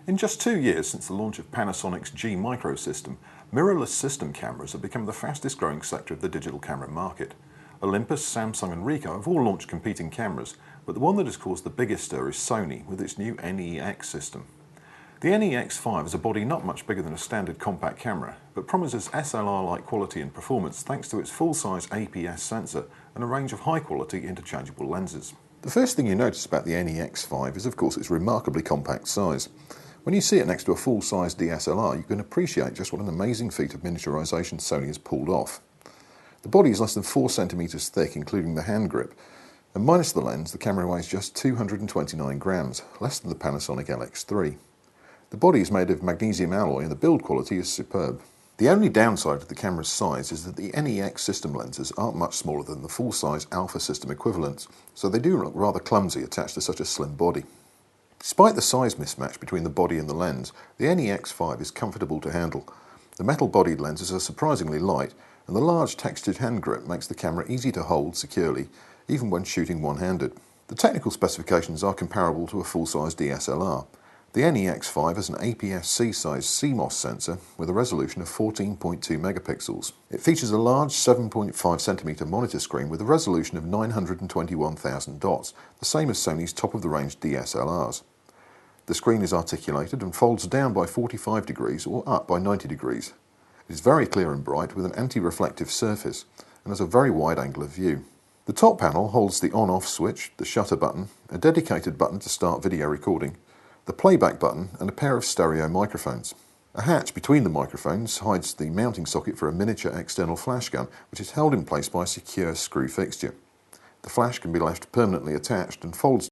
In just 2 years since the launch of Panasonic's G micro system, mirrorless system cameras have become the fastest growing sector of the digital camera market. Olympus, Samsung and Ricoh have all launched competing cameras, but the one that has caused the biggest stir is Sony with its new NEX system. The NEX-5 is a body not much bigger than a standard compact camera, but promises SLR-like quality and performance thanks to its full-size APS sensor and a range of high-quality interchangeable lenses. The first thing you notice about the NEX-5 is of course its remarkably compact size. When you see it next to a full-size DSLR, you can appreciate just what an amazing feat of miniaturization Sony has pulled off. The body is less than 4 centimeters thick, including the hand grip, and minus the lens, the camera weighs just 229 grams, less than the Panasonic LX3. The body is made of magnesium alloy and the build quality is superb. The only downside of the camera's size is that the NEX system lenses aren't much smaller than the full-size Alpha system equivalents, so they do look rather clumsy attached to such a slim body. Despite the size mismatch between the body and the lens, the NEX-5 is comfortable to handle. The metal-bodied lenses are surprisingly light, and the large textured hand grip makes the camera easy to hold securely, even when shooting one-handed. The technical specifications are comparable to a full-size DSLR. The NEX-5 has an APS-C size CMOS sensor with a resolution of 14.2 megapixels. It features a large 7.5cm monitor screen with a resolution of 921,000 dots, the same as Sony's top-of-the-range DSLRs. The screen is articulated and folds down by 45 degrees or up by 90 degrees. It is very clear and bright with an anti-reflective surface and has a very wide angle of view. The top panel holds the on-off switch, the shutter button, a dedicated button to start video recording, the playback button and a pair of stereo microphones. A hatch between the microphones hides the mounting socket for a miniature external flash gun, which is held in place by a secure screw fixture. The flash can be left permanently attached and folds